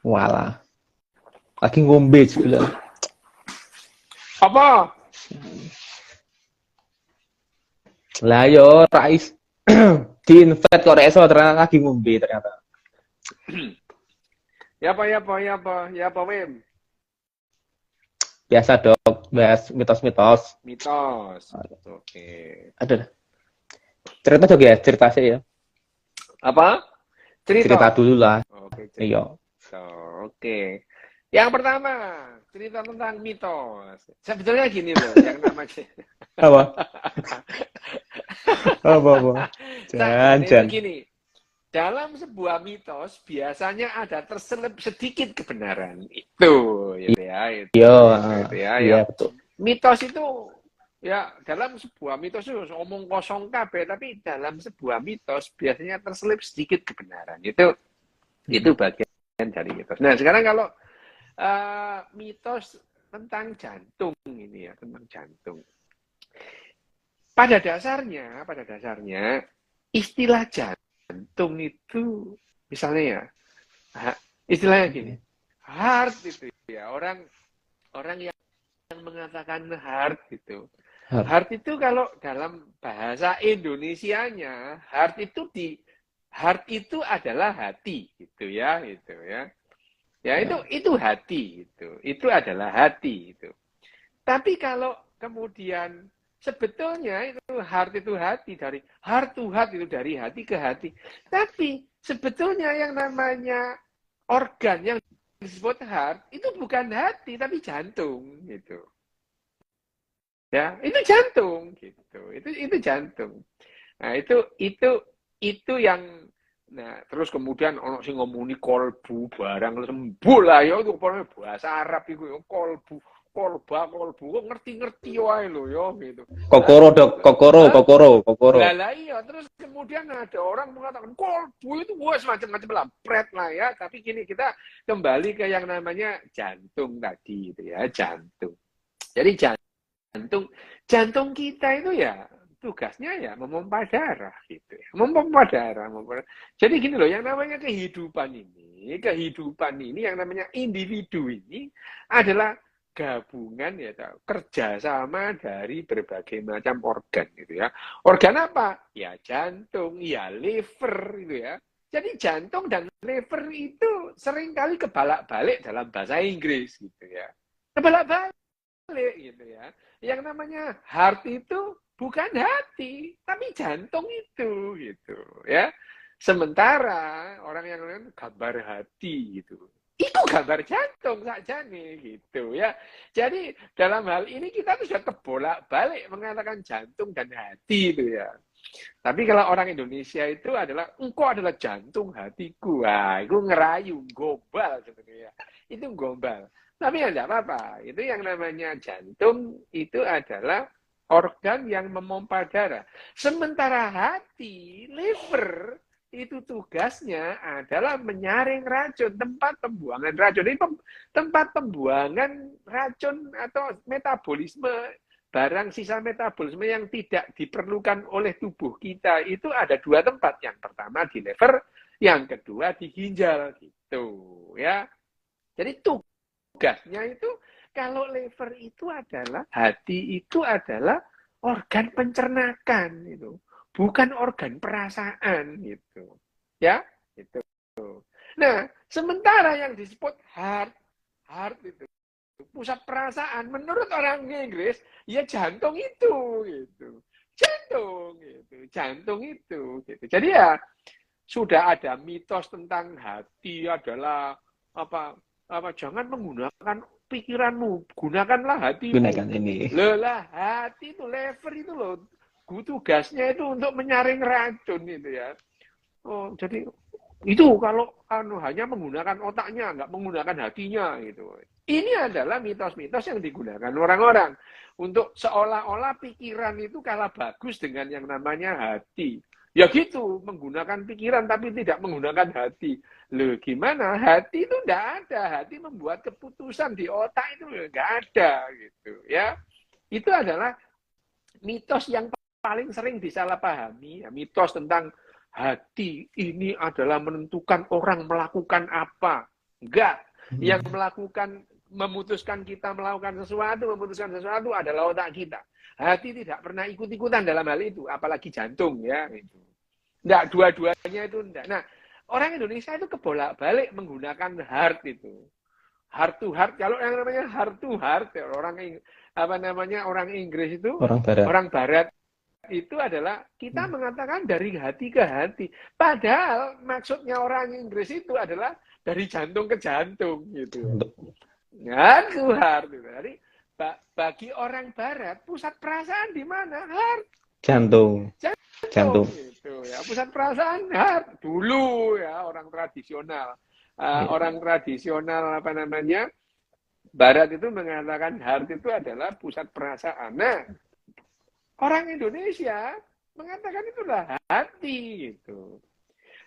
Walah. Lagi ngombe juga. Apa? Lah yo Rais di-invite kok reso ternyata lagi ngombe ternyata. Ya apa, Wim? Biasa dok, bahas mitos-mitos. Mitos. Oke. Ada cerita juga ya, cerita sih ya. Apa? Cerita Cerita. dulu lah. Oke, Iya. cerita. Oke. Yang pertama, cerita tentang mitos. Sebetulnya gini loh, yang namanya Apa? Apa? Sebetulnya itu Jan. gini. Dalam sebuah mitos biasanya ada terselip sedikit kebenaran. Itu, gitu ya, Iya, itu ya. Ya. iya betul. Mitos itu ya dalam sebuah mitos itu omong kosong kabeh, tapi dalam sebuah mitos biasanya terselip sedikit kebenaran. Itu bagian dari mitos. Nah, sekarang kalau mitos tentang jantung ini ya, tentang jantung. Pada dasarnya istilah jantung itu misalnya ya, istilahnya gini, heart itu ya, orang yang mengatakan heart itu. Heart itu kalau dalam bahasa Indonesianya, heart itu adalah hati gitu ya, itu ya. Ya itu hati itu. Itu adalah hati itu. Tapi kalau kemudian sebetulnya itu hati dari heart to heart itu dari hati ke hati. Tapi sebetulnya yang namanya organ yang disebut heart itu bukan hati tapi jantung gitu. Ya, itu jantung gitu. Itu jantung. Nah, itu yang terus kemudian ono sing ngomuni kolbu barang sembuh lah ya itu bahasa Arab itu ya kolbu kolbu kok ngerti-ngerti wae lho ya gitu. Kokoro dok, kokoro. Lah iya terus kemudian ada orang mengatakan kolbu itu wah semacam-macam lah pret lah ya, tapi gini kita kembali ke yang namanya jantung tadi itu ya, jantung. Jadi jantung kita itu ya tugasnya ya memompa darah gitu ya. Memompa darah. Jadi gini loh, yang namanya kehidupan ini yang namanya individu ini adalah gabungan ya kerjasama dari berbagai macam organ gitu ya. Organ apa? Ya jantung, ya liver gitu ya. Jadi jantung dan liver itu seringkali kebalak-balik dalam bahasa Inggris gitu ya. Kebalak-balik gitu ya. Yang namanya heart itu bukan hati, tapi jantung itu gitu ya. Sementara orang yang lain gambar hati gitu. Itu gambar jantung saja nih gitu ya. Jadi dalam hal ini kita tuh sudah kebolak-balik mengatakan jantung dan hati itu ya. Tapi kalau orang Indonesia itu adalah engkau adalah jantung hatiku. Wah, itu ngerayu, gombal sebenarnya. Itu gombal. Tapi ya enggak apa-apa. Itu yang namanya jantung itu adalah organ yang memompa darah. Sementara hati, liver, itu tugasnya adalah menyaring racun, tempat pembuangan racun. Ini tempat pembuangan racun atau metabolisme barang sisa metabolisme yang tidak diperlukan oleh tubuh kita itu ada dua tempat. Yang pertama di liver, yang kedua di ginjal gitu ya. Jadi tugasnya itu kalau liver itu adalah hati itu adalah organ pencernakan itu, bukan organ perasaan gitu. Ya, itu. Nah, sementara yang disebut heart itu pusat perasaan menurut orang Inggris ya jantung itu gitu, jantung itu gitu. Jadi ya sudah ada mitos tentang hati adalah apa jangan menggunakan pikiranmu, gunakanlah hatimu. Gunakan ini. Lelah hati itu lever itu loh, tugasnya itu untuk menyaring racun itu ya. Oh jadi itu kalau hanya menggunakan otaknya, nggak menggunakan hatinya gitu. Ini adalah mitos-mitos yang digunakan orang-orang untuk seolah-olah pikiran itu kalah bagus dengan yang namanya hati. Ya gitu, menggunakan pikiran tapi tidak menggunakan hati. Loh gimana? Hati itu enggak ada. Hati membuat keputusan di otak itu enggak ada gitu ya. Itu adalah mitos yang paling sering disalahpahami, ya, mitos tentang hati ini adalah menentukan orang melakukan apa. Enggak. Yang memutuskan kita memutuskan sesuatu adalah otak kita. Hati tidak pernah ikut-ikutan dalam hal itu, apalagi jantung ya. Itu. Enggak, dua-duanya itu enggak. Nah, orang Indonesia itu kebolak-balik menggunakan heart itu. Heart to heart, kalau yang namanya heart to heart, orang Inggris itu, orang Barat itu adalah kita mengatakan dari hati ke hati. Padahal maksudnya orang Inggris itu adalah dari jantung ke jantung gitu. Heart to heart. Jadi bagi orang Barat pusat perasaan di mana? Heart. Jantung. Gitu, ya. Pusat perasaan heart dulu ya orang tradisional. Orang tradisional Barat itu mengatakan heart itu adalah pusat perasaan. Nah, orang Indonesia mengatakan itulah hati gitu.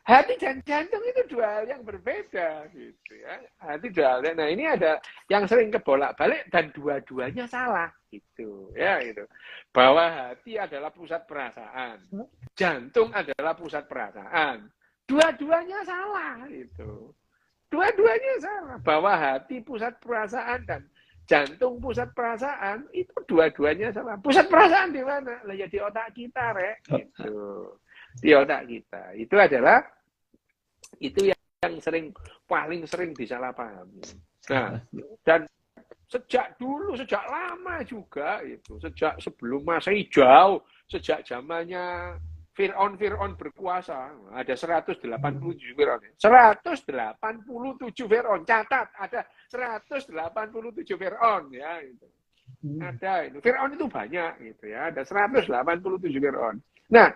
Hati dan jantung itu dua hal yang berbeda gitu ya. Hati dua hal. Nah, ini ada yang sering kebolak-balik dan dua-duanya salah gitu ya gitu. Bahwa hati adalah pusat perasaan. Jantung adalah pusat perasaan. Dua-duanya salah gitu. Dua-duanya salah. Bahwa hati pusat perasaan dan jantung pusat perasaan itu dua-duanya salah. Pusat perasaan di mana? Lah ya di otak kita, Rek. Gitu. Di otak kita. Itu yang paling sering disalahpahami. Nah, dan sejak lama juga itu, sejak sebelum Masehi jauh, sejak zamannya Fir'aun berkuasa, ada 187 Fir'aun. 187 Fir'aun, catat, ada 187 Fir'aun ya itu. Ada itu. Fir'aun itu banyak gitu ya, ada 187 Fir'aun. Nah,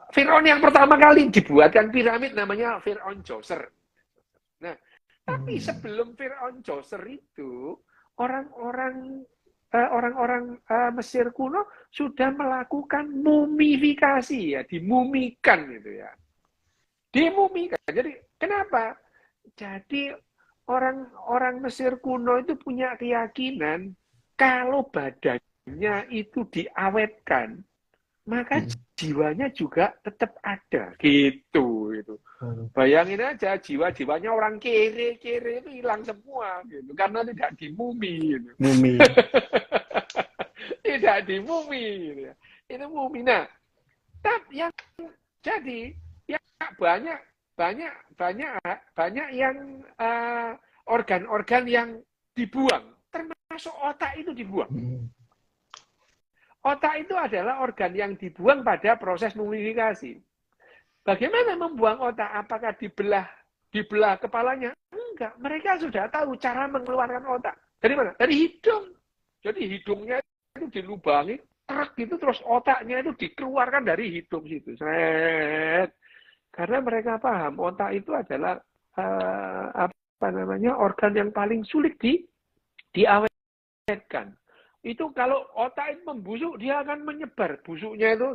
Fir'aun yang pertama kali dibuatkan piramid namanya Fir'aun Djoser. Nah, tapi sebelum Fir'aun Djoser itu, orang-orang Mesir kuno sudah melakukan mumifikasi ya, dimumikan gitu ya. Dimumikan. Jadi kenapa? Jadi orang Mesir kuno itu punya keyakinan kalau badannya itu diawetkan, maka jiwanya juga tetap ada gitu itu. Bayangin aja jiwanya orang kere itu hilang semua gitu karena tidak dimumi gitu. Mumi. Tidak dimumi gitu ya. Itu mumi. Nah, tapi yang jadi ya banyak yang organ-organ yang dibuang, termasuk otak itu dibuang. Otak itu adalah organ yang dibuang pada proses mumifikasi. Bagaimana membuang otak? Apakah dibelah kepalanya? Enggak. Mereka sudah tahu cara mengeluarkan otak. Dari mana? Dari hidung. Jadi hidungnya itu dilubangi, truk itu terus otaknya itu dikeluarkan dari hidung situ. Seret. Karena mereka paham otak itu adalah organ yang paling sulit diawetkan. Itu kalau otak itu membusuk, dia akan menyebar busuknya itu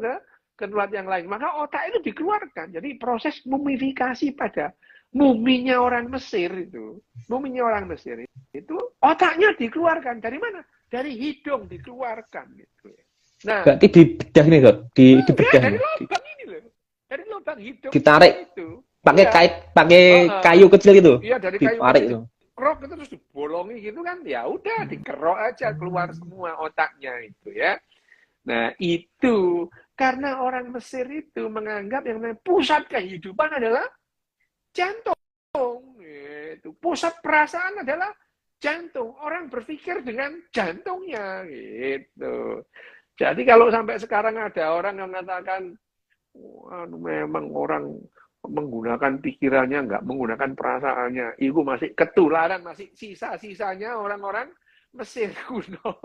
ke tempat yang lain. Maka otak itu dikeluarkan. Jadi proses mumifikasi pada muminya orang Mesir itu. Muminya orang Mesir itu otaknya dikeluarkan. Dari mana? Dari hidung dikeluarkan. Gitu. Nah, berarti dibedah nih kok? Dibedah. Dari lubang ini loh. Dari lubang hidung. Ditarik. Itu. Pakai kayu kecil itu. Iya, dari kayu kecil. Itu. Kerok itu terus dibolongi gitu kan, ya udah dikerok aja keluar semua otaknya itu ya. Nah itu karena orang Mesir itu menganggap yang namanya pusat kehidupan adalah jantung. Itu pusat perasaan adalah jantung. Orang berpikir dengan jantungnya gitu. Jadi kalau sampai sekarang ada orang yang mengatakan, memang orang menggunakan pikirannya, nggak menggunakan perasaannya. Itu masih ketularan, masih sisa-sisanya orang-orang Mesir kuno.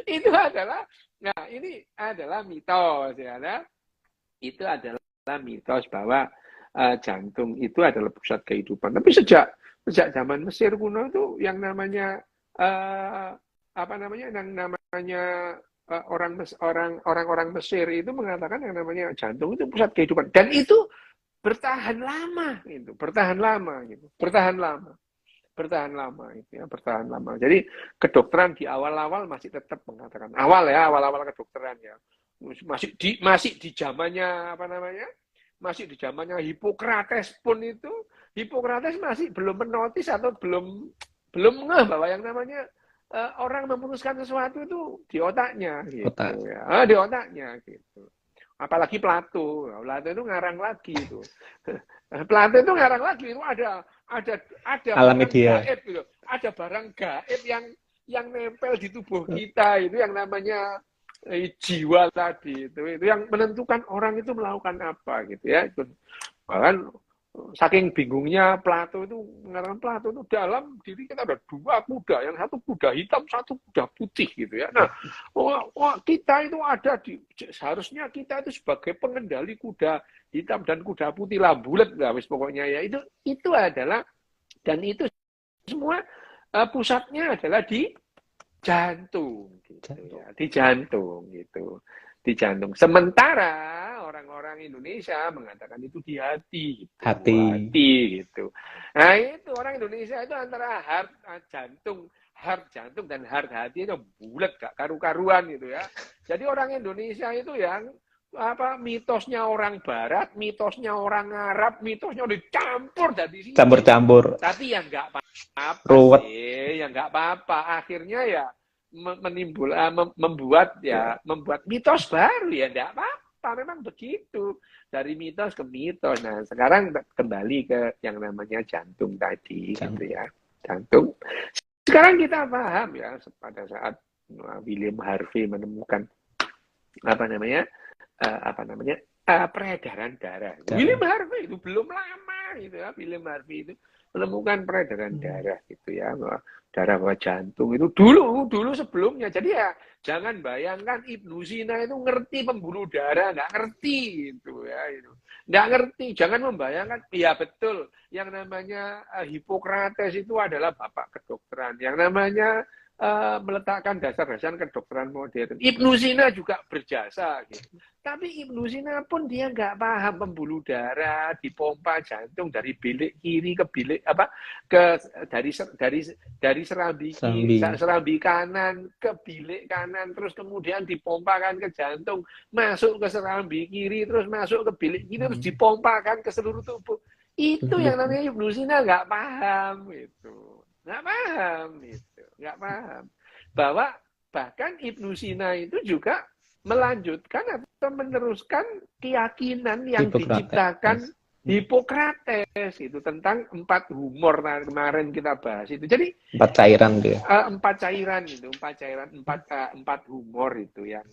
Itu adalah, nah ini adalah mitos ya. Itu adalah mitos bahwa jantung itu adalah pusat kehidupan. Tapi sejak zaman Mesir kuno itu yang namanya orang-orang Mesir itu mengatakan yang namanya jantung itu pusat kehidupan dan itu bertahan lama gitu. Jadi kedokteran di awal-awal masih tetap mengatakan awal kedokteran ya masih di zamannya masih di zamannya Hippocrates pun itu, Hippocrates masih belum menotis atau belum ngeh bahwa yang namanya orang memutuskan sesuatu itu di otaknya gitu Otak. ya. Di otaknya gitu. Apalagi Plato. Plato itu ngarang lagi itu. Plato itu ngarang lagi itu ada Alami barang dia. gaib gitu. Ada barang gaib yang nempel di tubuh kita itu yang namanya jiwa tadi itu yang menentukan orang itu melakukan apa gitu ya. Bahkan saking bingungnya Plato itu mengatakan Plato itu dalam diri kita ada dua kuda, yang satu kuda hitam, satu kuda putih gitu ya. Nah, kita itu ada seharusnya kita itu sebagai pengendali kuda hitam dan kuda putih lah, bulat lah wis pokoknya ya. Itu adalah, dan itu semua pusatnya adalah di jantung gitu ya, di jantung gitu. Di jantung. Sementara orang-orang Indonesia mengatakan itu di hati, gitu. Hati gitu. Nah itu orang Indonesia itu antara heart jantung dan heart hati itu bulat gak karu-karuan gitu ya. Jadi orang Indonesia itu yang mitosnya orang Barat, mitosnya orang Arab, mitosnya dicampur dari sini. Campur-campur. Tapi yang nggak apa-apa Ruwet. sih, yang nggak apa-apa. Akhirnya ya membuat mitos baru ya, enggak apa-apa, memang begitu, dari mitos ke mitos. Nah sekarang kembali ke yang namanya jantung tadi gitu ya, jantung. Sekarang kita paham ya, pada saat William Harvey menemukan peredaran darah. William Harvey itu belum lama gitu ya, William Harvey itu menemukan peredaran darah gitu ya, darah bawah jantung itu dulu sebelumnya. Jadi ya jangan bayangkan Ibnu Sina itu ngerti pembuluh darah, nggak ngerti gitu ya, itu nggak ngerti. Jangan membayangkan, ya betul, yang namanya Hippocrates itu adalah bapak kedokteran, yang namanya meletakkan dasar-dasar kedokteran modern. Ibnu Sina juga berjasa gitu. Tapi Ibnu Sina pun dia nggak paham pembuluh darah, dipompa jantung dari bilik kiri ke bilik dari serambi kanan ke bilik kanan, terus kemudian dipompakan ke jantung, masuk ke serambi kiri, terus masuk ke bilik kiri, terus dipompakan ke seluruh tubuh. Itu yang namanya Ibnu Sina nggak paham itu. Nggak paham itu, nggak paham bahwa bahkan Ibnu Sina itu juga melanjutkan atau meneruskan keyakinan yang diciptakan Hippocrates itu tentang 4 humor. Nah, kemarin kita bahas itu. Jadi 4 cairan dia. 4 cairan itu, 4 humor itu yang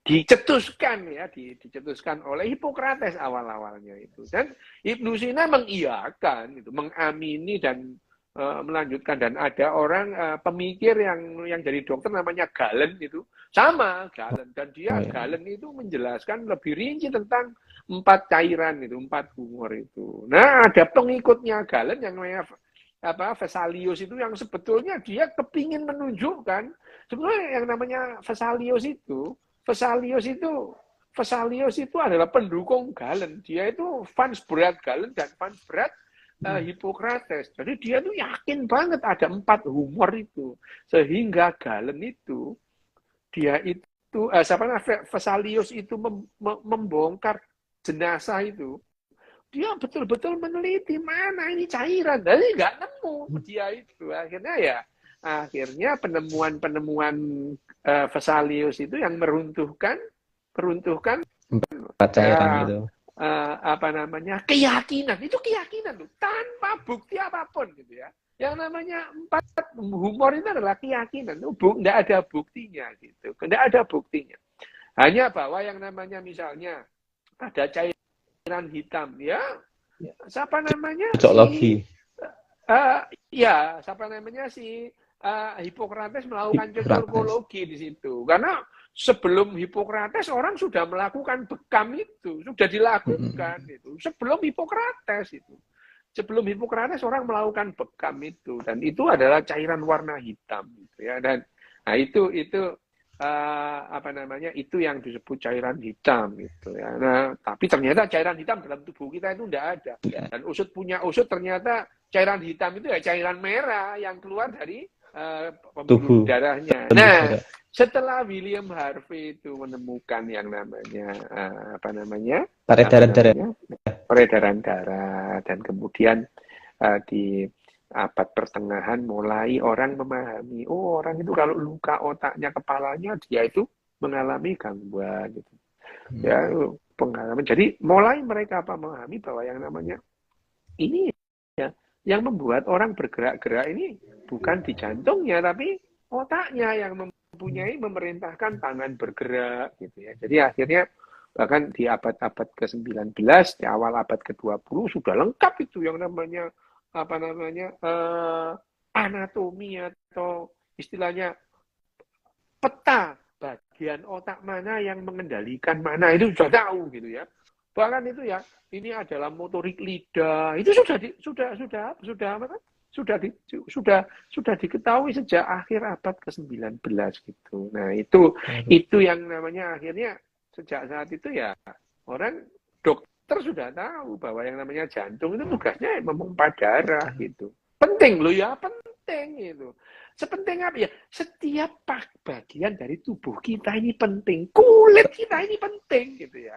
dicetuskan ya, dicetuskan oleh Hippocrates awal-awalnya itu. Dan Ibnu Sina mengiyakan itu, mengamini dan melanjutkan. Dan ada orang pemikir yang jadi dokter namanya Galen itu, sama Galen, dan dia Galen itu menjelaskan lebih rinci tentang 4 cairan itu, 4 humor itu. Nah, ada pengikutnya Galen yang namanya Vesalius itu, yang sebetulnya dia kepingin menunjukkan sebenarnya yang namanya Vesalius itu adalah pendukung Galen. Dia itu fans berat Galen dan fans berat Hippocrates. Jadi dia tuh yakin banget ada 4 humor itu, sehingga Galen itu Vesalius itu membongkar jenazah itu. Dia betul-betul meneliti mana ini cairan, jadi nggak nemu dia itu. Akhirnya penemuan Vesalius itu yang meruntuhkan 4 cairan itu. Keyakinan itu, keyakinan tuh tanpa bukti apapun gitu ya. Yang namanya 4 humor itu adalah keyakinan, nggak ada buktinya gitu, nggak ada buktinya. Hanya bahwa yang namanya misalnya ada cairan hitam ya, siapa namanya Hippocrates melakukan cocokologi di situ, karena sebelum Hippocrates orang sudah melakukan bekam itu, sudah dilakukan itu sebelum Hippocrates itu. Sebelum Hippocrates orang melakukan bekam itu, dan itu adalah cairan warna hitam gitu ya. Dan nah itu itu yang disebut cairan hitam gitu ya. Nah, tapi ternyata cairan hitam dalam tubuh kita itu tidak ada. Dan usut ternyata cairan hitam itu ya cairan merah yang keluar dari pembuluh Tubuh. darahnya. Pembuluh Nah, darah. setelah William Harvey itu menemukan yang namanya Peredaran darah. peredaran darah, dan kemudian di abad pertengahan mulai orang memahami, oh orang itu kalau luka otaknya, kepalanya, dia itu mengalami gangguan gitu. Ya, pengalaman. Jadi mulai mereka memahami bahwa yang namanya ini ya, yang membuat orang bergerak-gerak ini bukan di jantungnya, tapi otaknya yang memerintahkan tangan bergerak gitu ya. Jadi akhirnya bahkan di abad-abad ke-19, di awal abad ke-20 sudah lengkap itu yang namanya anatomi atau istilahnya peta bagian otak mana yang mengendalikan mana, itu sudah tahu gitu ya. Bahkan itu ya, ini adalah motorik lidah, itu sudah diketahui sejak akhir abad ke-19 gitu. Nah, itu yang namanya akhirnya sejak saat itu ya orang dokter sudah tahu bahwa yang namanya jantung itu tugasnya memompa darah gitu. Penting loh ya, penting itu. Sepenting apa ya? Setiap bagian dari tubuh kita ini penting. Kulit kita ini penting gitu ya.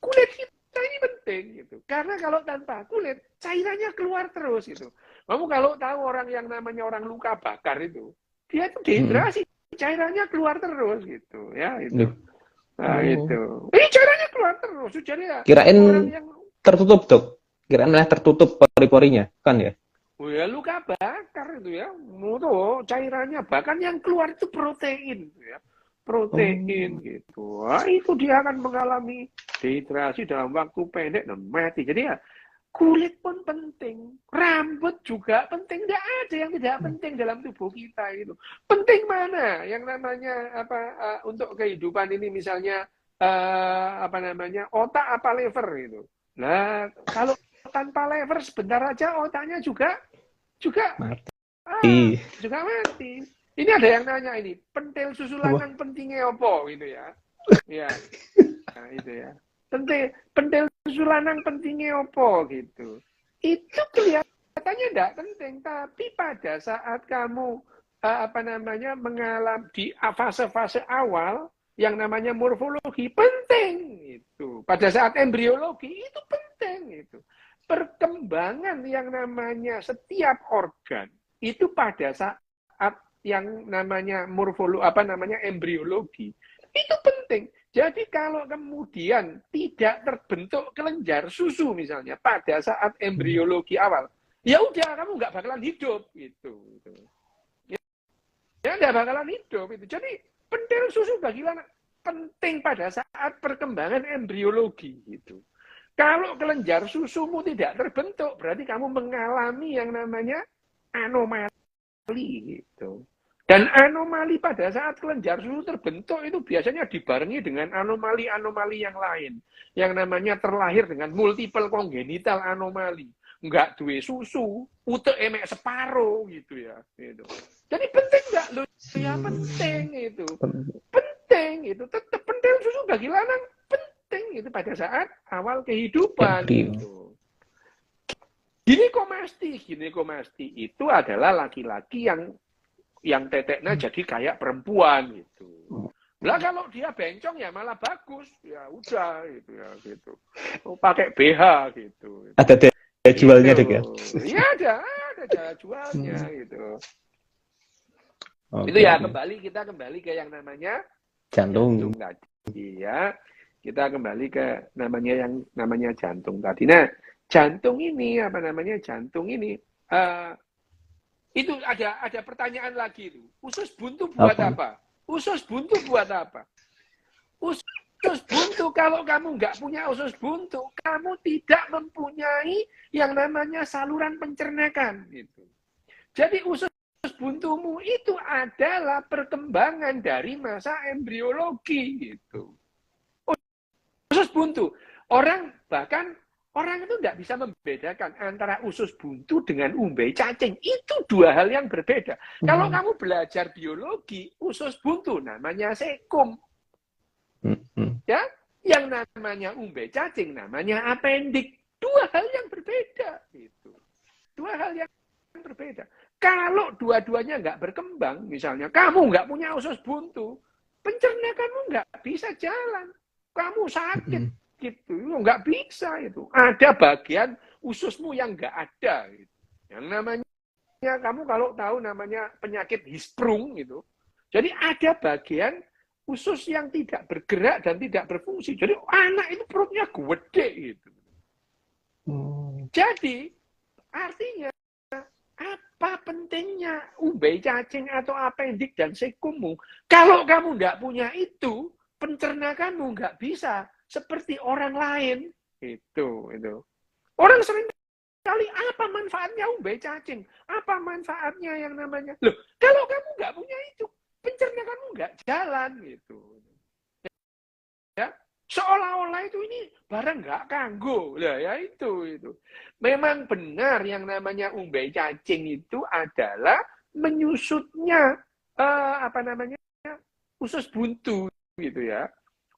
Kulit kita ini penting gitu. Karena kalau tanpa kulit, cairannya keluar terus gitu. Kamu kalau tahu orang yang namanya orang luka bakar itu, dia itu dehidrasi, cairannya keluar terus gitu ya itu. Nah, itu. Ini cairannya keluar terus. Jadi ya, Kirain orang yang tertutup, Dok. Kirain malah tertutup pori-porinya, kan ya? Oh ya, luka bakar itu ya. Tuh, cairannya bahkan yang keluar itu protein gitu ya. Protein gitu. Wah, itu dia akan mengalami dehidrasi dalam waktu pendek dan mati. Jadi ya kulit pun penting, rambut juga penting. Tidak ada yang tidak penting dalam tubuh kita itu. Penting mana? Yang namanya untuk kehidupan ini misalnya otak apa lever itu. Nah, kalau tanpa lever sebentar aja otaknya juga mati. Juga mati. Ini ada yang nanya ini, pentil susu lanang pentingnya apa gitu ya. Ya. Nah, itu ya. Pentil susu lanang pentingnya apa gitu. Itu kelihatannya tidak penting, tapi pada saat kamu mengalami di fase-fase awal yang namanya morfologi penting itu. Pada saat embriologi itu penting itu. Perkembangan yang namanya setiap organ itu pada saat yang namanya embriologi itu penting. Jadi kalau kemudian tidak terbentuk kelenjar susu misalnya pada saat embriologi awal, ya udah kamu nggak bakalan hidup gitu. Ya nggak bakalan hidup itu. Jadi pentil susu bagi anak penting pada saat perkembangan embriologi gitu. Kalau kelenjar susumu tidak terbentuk, berarti kamu mengalami yang namanya anomali gitu. Dan anomali pada saat kelenjar susu terbentuk itu biasanya dibarengi dengan anomali-anomali yang lain. Yang namanya terlahir dengan multiple congenital anomali. Enggak duwe susu, utek emek separuh gitu ya. Gitu. Jadi penting enggak? Loh, ya penting itu. Penting itu. Tetap penting susu bagi lanang penting itu pada saat awal kehidupan gitu. Ginekomasti itu adalah laki-laki yang teteknya jadi kayak perempuan gitu. Lah kalau dia bencong ya malah bagus, ya udah gitu ya gitu. Pakai BH gitu. Ada jualnya deh ya? Iya ada jualnya gitu. Itu ya kita kembali ke yang namanya jantung tadi ya. Kita kembali ke namanya jantung tadi. Nah, jantung ini itu ada pertanyaan lagi itu. Usus buntu buat apa? Usus buntu buat apa? Usus buntu, kalau kamu nggak punya usus buntu, kamu tidak mempunyai yang namanya saluran pencernaan gitu. Jadi usus buntumu itu adalah perkembangan dari masa embriologi gitu. Usus buntu. Orang itu tidak bisa membedakan antara usus buntu dengan umbai cacing. Itu dua hal yang berbeda. Kalau kamu belajar biologi, usus buntu namanya sekum. Ya, yang namanya umbai cacing namanya apendik. Dua hal yang berbeda. Gitu. Dua hal yang berbeda. Kalau dua-duanya nggak berkembang, misalnya kamu nggak punya usus buntu, pencernakanmu nggak bisa jalan. Kamu sakit gitu, nggak bisa itu. Ada bagian ususmu yang nggak ada. Gitu. Yang namanya kamu kalau tahu namanya penyakit Hirschsprung gitu. Jadi ada bagian usus yang tidak bergerak dan tidak berfungsi. Jadi anak itu perutnya gede gitu. Jadi artinya apa pentingnya umbai cacing atau apendik dan sekummu? Kalau kamu nggak punya itu, pencernakanmu nggak bisa seperti orang lain. Itu. Orang sering kali apa manfaatnya umbai cacing? Apa manfaatnya yang namanya? Loh, kalau kamu nggak punya itu, pencernakanmu nggak jalan gitu. Ya, seolah-olah itu ini barang nggak kanggo. Lah ya itu. Memang benar yang namanya umbai cacing itu adalah menyusutnya usus buntu gitu ya.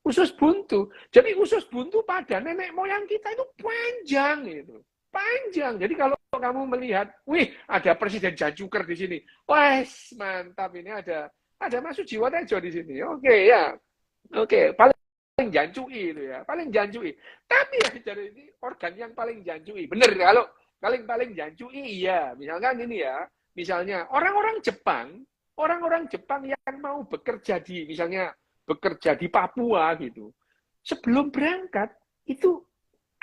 Usus buntu. Jadi usus buntu pada nenek moyang kita itu panjang gitu. Panjang. Jadi kalau kamu melihat, wih, ada Presiden Jancuker di sini. Wah, mantap ini ada Mas Sujiwo Tejo di sini. Oke ya. Oke, paling jancui itu ya, paling jancui. Tapi ya dari ini organ yang paling jancui. Bener kalau paling jancui iya. Misalkan ini ya, misalnya orang-orang Jepang yang mau bekerja di misalnya bekerja di Papua gitu. Sebelum berangkat itu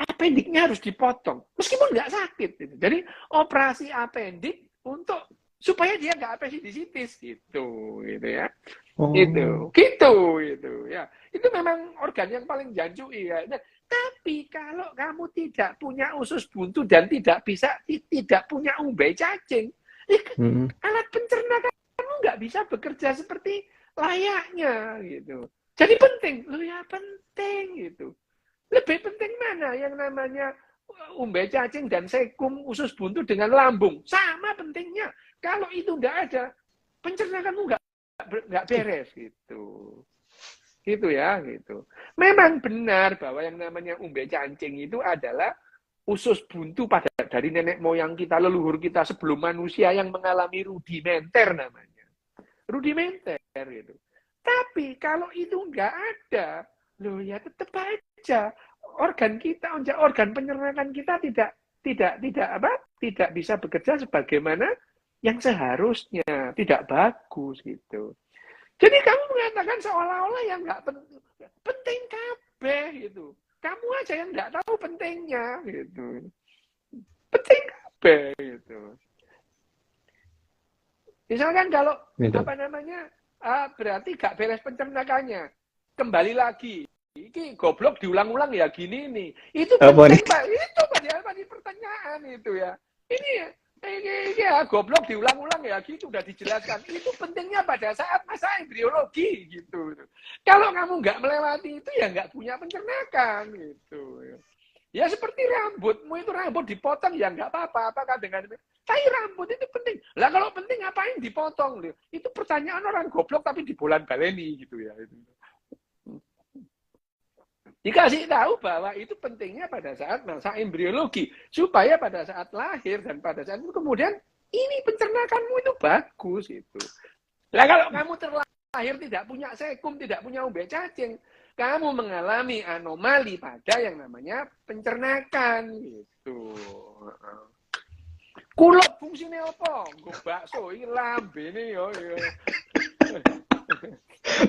apendiknya harus dipotong meskipun nggak sakit gitu. Jadi operasi apendik untuk supaya dia nggak appendicitis gitu ya. Gitu ya. Itu memang organ yang paling jancui ya. Nah, tapi kalau kamu tidak punya usus buntu dan tidak punya umbai cacing, alat pencernakan kamu nggak bisa bekerja seperti layaknya gitu. Jadi penting, penting gitu. Lebih penting mana yang namanya umbai cacing dan sekum usus buntu dengan lambung? Sama pentingnya. Kalau itu nggak ada, pencernakanmu nggak beres gitu. Gitu ya, gitu. Memang benar bahwa yang namanya umbai cacing itu adalah usus buntu dari nenek moyang kita, leluhur kita sebelum manusia yang mengalami rudimenter namanya. Rudimenter gitu. Tapi kalau itu nggak ada, loh ya tetap aja organ penyernakan kita tidak bisa bekerja sebagaimana yang seharusnya, tidak bagus gitu. Jadi kamu mengatakan seolah-olah yang nggak penting kabeh gitu. Kamu aja yang nggak tahu pentingnya gitu. Penting kabeh gitu. Misalkan kalau gitu. berarti gak beres pencernakannya. Kembali lagi. Ini goblok diulang-ulang ya gini nih. Itu penting, Pak. Itu padahal pertanyaan itu ya. Ini ya goblok diulang-ulang ya gitu udah dijelaskan. Itu pentingnya pada saat masa embriologi gitu. Kalau kamu nggak melewati itu ya nggak punya pencernakan gitu. Ya seperti rambutmu itu rambut dipotong ya nggak apa-apa. Apakah dengan tapi rambut itu penting. Lah kalau penting ngapain dipotong? Itu pertanyaan orang goblok tapi dibolan-baleni gitu ya. Dikasih tahu bahwa itu pentingnya pada saat masa embriologi supaya pada saat lahir dan pada saat itu kemudian ini pencernakanmu itu bagus itu. Lah kalau kamu terlahir tidak punya sekum, tidak punya umbai cacing, kamu mengalami anomali pada yang namanya pencernakan gitu. Kulop fungsinya apa? Nggo bakso iki lambene yo.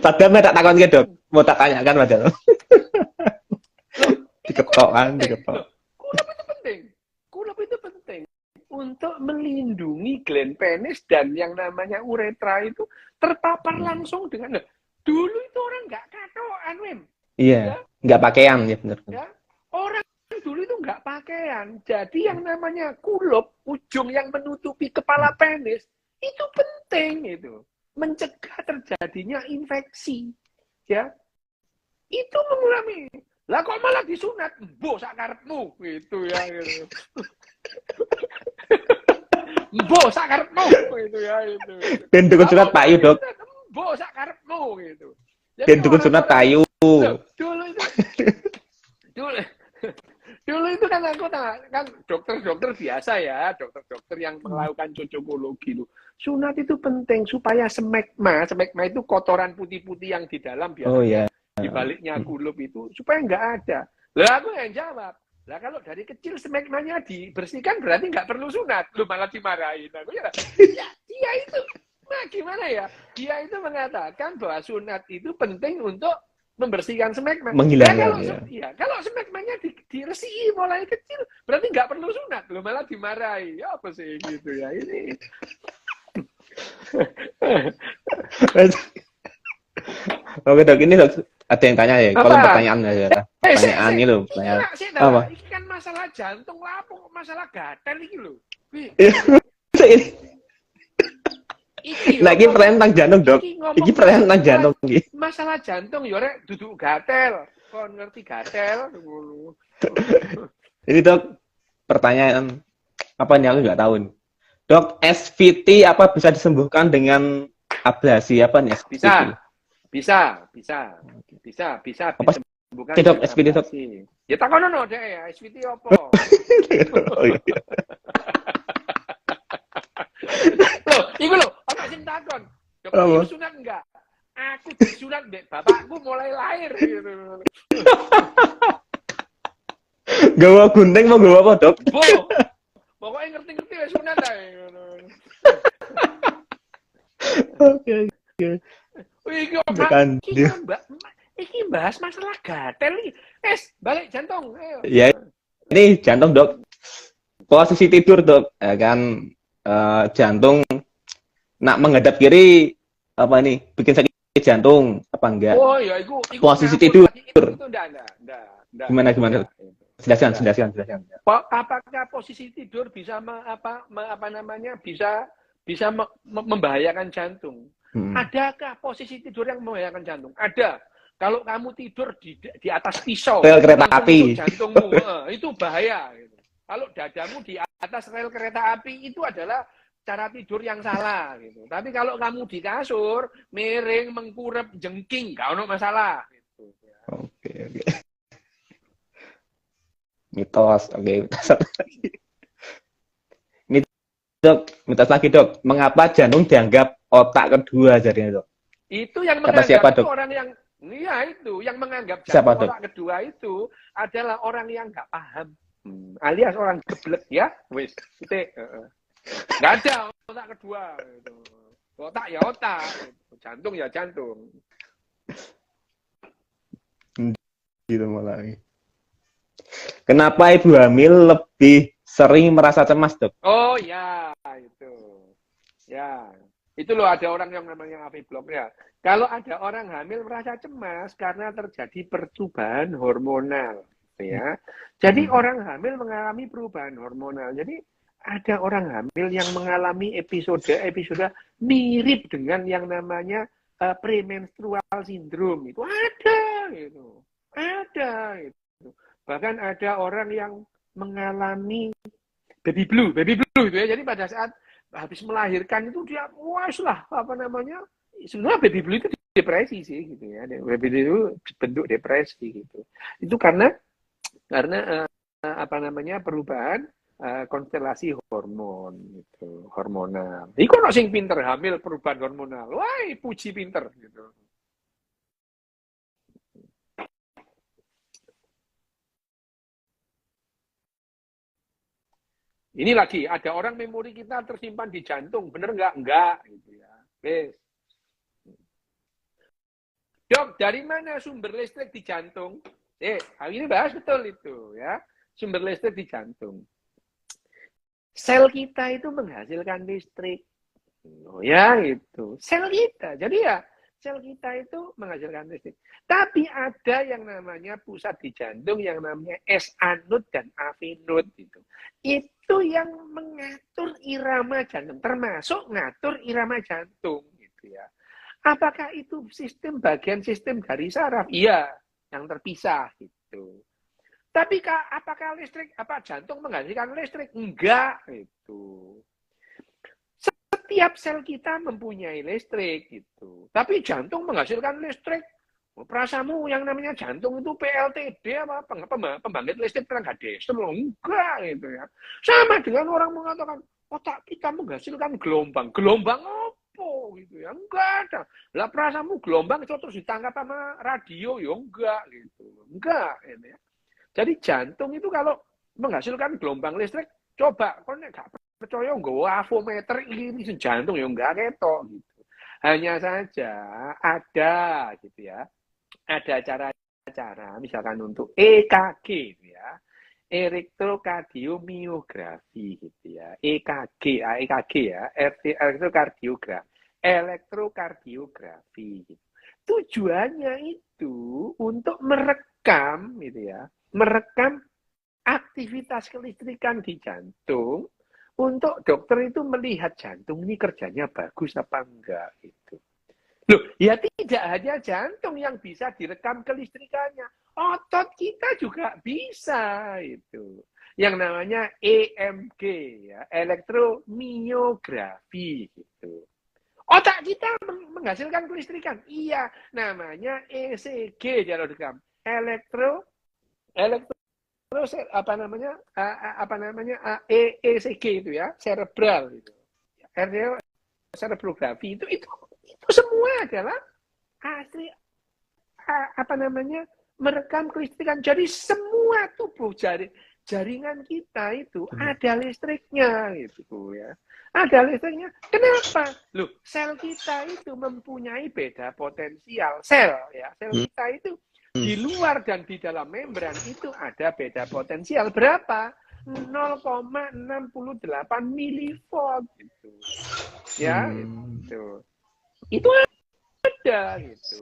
Padahal tak takon ke Dok. Mau tak tanyakan padahal. Diketok. Kulop itu penting untuk melindungi gland penis dan yang namanya uretra itu terpapar langsung dengan dulu itu orang nggak katoan, Wim. Iya, nggak pakaian ya benar. Ya, orang dulu itu nggak pakaian. Jadi yang namanya kulop, ujung yang menutupi kepala penis, itu penting itu. Mencegah terjadinya infeksi. Ya. Itu mengalami. Lah kok malah disunat? Mbok sak karepmu gitu ya gitu. Mbok sak karepmu gitu ya itu. Ben dukun sunat payu, Dok. Mbok sak karepmu gitu. Ben dukun sunat payu. Dulu Dulu itu kan aku kan dokter-dokter biasa ya, dokter-dokter yang melakukan cocokologi lu. Sunat itu penting supaya smegma itu kotoran putih-putih yang di dalam Oh biasanya ya. di baliknya kulup itu supaya nggak ada. Lah aku yang jawab. Lah kalau dari kecil smegmanya dibersihkan berarti nggak perlu sunat. Lu malah dimarahin. Aku ya dia itu nah gimana ya? Dia itu mengatakan bahwa sunat itu penting untuk membersihkan smegma. Menghilangkan Kalau smegmanya diresiki mulai kecil, berarti nggak perlu sunat. Lu malah dimarahi. Ya apa sih gitu ya ini. Oke dok, ini dok, ada yang tanya ya. Kalau pertanyaan aja. Pertanyaan ini loh. Apa? Ini kan masalah jantung lah, masalah gatel ini loh. Lagi pertanyaan tentang jantung dok. Ini pertanyaan tentang jantung. Masalah jantung, yore duduk gatel. Kau ngerti gatel? Ini dok, pertanyaan apa nih? Aku nggak tahu. Dok, SVT apa bisa disembuhkan dengan ablasi apa nih? SVT? Bisa. Apa disembuhkan dok, SVT dok? Ya takono no deh ya, SVT apa? Oh, iya. Loh, iku lho, ana sing takon. Dok, sunat enggak? Aku disunat mbek bapakku mulai lahir gitu. Gawa gunting mau gawa apa, Dok? Pokoknya ngerti-ngerti wis sunat ae ngono. Oke. Iki bahas masalah gatel iki. Balik jantung. Ayo. Ya, ini jantung, Dok. Posisi tidur, Dok. Ya kan jantung nak menghadap kiri apa ini? Bikin sakit jantung apa enggak? Oh, ya iku posisi tidur. Itu enggak. Gimana? Jelaskan. Apakah posisi tidur bisa bisa membahayakan jantung? Adakah posisi tidur yang membahayakan jantung? Ada. Kalau kamu tidur di atas pisau, rel kereta api, jantungmu itu bahaya. Gitu. Kalau dadamu di atas rel kereta api itu adalah cara tidur yang salah. Gitu. Tapi kalau kamu di kasur, miring, mengkurep, jengking, gak ada masalah. Gitu. Oke. Mitos, oke. Ini dok, mitos lagi dok. Mengapa jantung dianggap otak kedua jadinya dok? Itu yang menganggap siapa, dok? Orang yang itu yang menganggap siapa, jantung otak kedua itu adalah orang yang nggak paham, alias orang geblek ya, wis itu nggak ada otak kedua. Gitu. Otak ya otak, gitu. Jantung ya jantung. Gitu mulai. Kenapa ibu hamil lebih sering merasa cemas, dok? Oh ya, itu. Ya, itu loh ada orang yang namanya AV block ya. Kalau ada orang hamil merasa cemas karena terjadi perubahan hormonal, ya. Jadi orang hamil mengalami perubahan hormonal. Jadi ada orang hamil yang mengalami episode mirip dengan yang namanya premenstrual syndrome. Itu ada gitu. Ada gitu. Bahkan ada orang yang mengalami baby blue itu ya. Jadi pada saat habis melahirkan itu dia sebenarnya baby blue itu depresi sih gitu ya. Baby blue itu bentuk depresi gitu. Itu karena perubahan konstelasi hormon gitu, hormonal. Iku ono sing pinter hamil perubahan hormonal. Wah, puji pinter gitu. Ini lagi, ada orang memori kita tersimpan di jantung, bener nggak? Enggak, gitu ya. Yes. Dok, dari mana sumber listrik di jantung? Ini bahas betul itu ya. Sumber listrik di jantung. Sel kita itu menghasilkan listrik. Oh ya, itu. Sel kita. Jadi ya, sel kita itu menghasilkan listrik. Tapi ada yang namanya pusat di jantung yang namanya SA node dan AV node itu. Itu yang mengatur irama jantung, termasuk ngatur irama jantung gitu ya. Apakah itu bagian sistem dari saraf? Iya, yang terpisah gitu. Tapi apakah jantung menghasilkan listrik? Enggak itu. Setiap sel kita mempunyai listrik gitu. Tapi jantung menghasilkan listrik. Perasamu yang namanya jantung itu PLTD apa pembangkit listrik tenaga diesel? Enggak gitu ya. Sama dengan orang mengatakan otak kita menghasilkan gelombang. Gelombang apa gitu ya? Enggak ada. Lah perasamu gelombang itu terus ditangkap sama radio ya enggak gitu. Enggak gitu ya. Jadi jantung itu kalau menghasilkan gelombang listrik, coba kok nek gak percaya nggawa avometer ini jantung ya enggak ketok gitu. Hanya saja ada gitu ya. Ada cara-cara misalkan untuk EKG gitu ya, elektrokardiomiografi gitu ya, EKG ya, elektrokardiografi gitu. Tujuannya itu untuk merekam gitu ya, merekam aktivitas kelistrikan di jantung untuk dokter itu melihat jantung ini kerjanya bagus apa enggak gitu. Loh, ya tidak hanya jantung yang bisa direkam kelistrikannya. Otot kita juga bisa itu. Yang namanya EMG ya, elektromiografi gitu. Otak kita menghasilkan kelistrikan. Iya, namanya ECG kalau direkam. Elektro ECG itu ya, cerebral itu. Cerebrografi itu semua adalah asli merekam kelistrikan. Jadi semua tubuh jaringan kita itu ada listriknya gitu ya. Ada listriknya. Kenapa? Loh, sel kita itu mempunyai beda potensial. Sel kita itu di luar dan di dalam membran itu ada beda potensial. Berapa? 0,68 milivolt gitu. Ya, gitu. Itu ada gitu.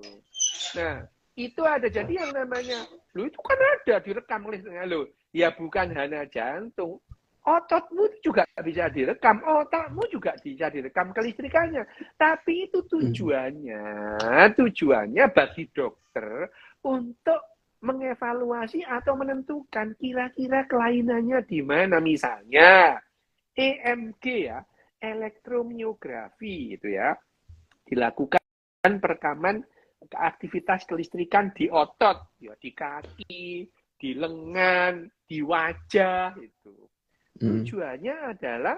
Nah, itu ada. Jadi yang namanya, lo itu kan ada direkam listriknya lo. Ya bukan hanya jantung, ototmu juga bisa direkam, otakmu juga bisa direkam kelistrikannya. Tapi itu tujuannya bagi dokter untuk mengevaluasi atau menentukan kira-kira kelainannya di mana. Misalnya EMG ya, elektromiografi itu ya, dilakukan perekaman aktivitas kelistrikan di otot, ya, di kaki, di lengan, di wajah itu. Tujuannya adalah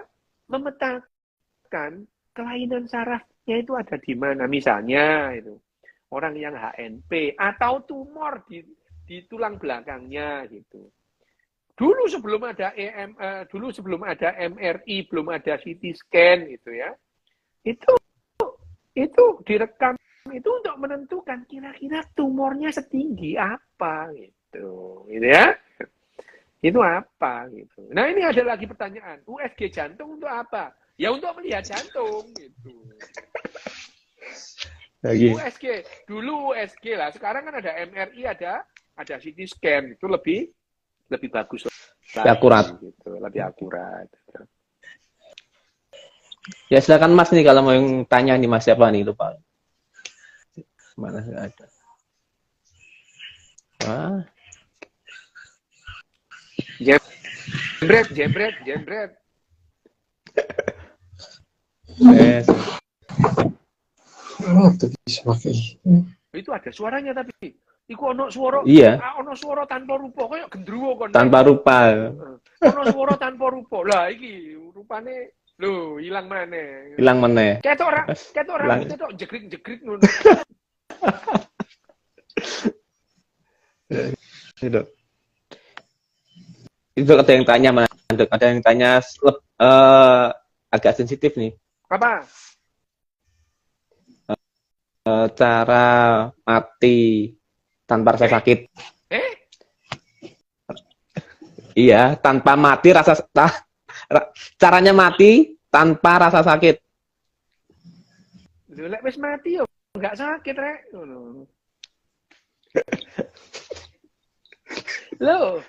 memetakan kelainan sarafnya itu ada di mana. Misalnya itu orang yang HNP atau tumor di tulang belakangnya gitu. Dulu sebelum ada MRI, belum ada CT scan gitu ya. Itu direkam itu untuk menentukan kira-kira tumornya setinggi apa gitu ya. Itu apa gitu. Nah, ini ada lagi pertanyaan. USG jantung untuk apa? Ya untuk melihat jantung gitu. Lagi. USG, dulu USG lah. Sekarang kan ada MRI, ada CT scan, itu lebih bagus lah. Lebih akurat gitu, lebih akurat. Ya silakan Mas nih kalau mau yang tanya nih Mas, siapa nih lupa. Mana nggak ada. Wah. Jembret. Yes. Itu ada suaranya tapi. Iku ono suara. Iya. Ono suara tanpa rupa, kayak gendruwo kon. Tanpa rupa. Ono suara tanpa rupa. Lah iki rupane lho hilang maneh. Hilang maneh. Ketok ora ketok jegrik ngono. Itu ada yang tanya Mas, ada yang tanya agak sensitif nih. Apa? Cara mati tanpa rasa sakit. Iya, tanpa mati caranya mati tanpa rasa sakit. Lho lek wis mati yo enggak sakit rek ngono. Loh,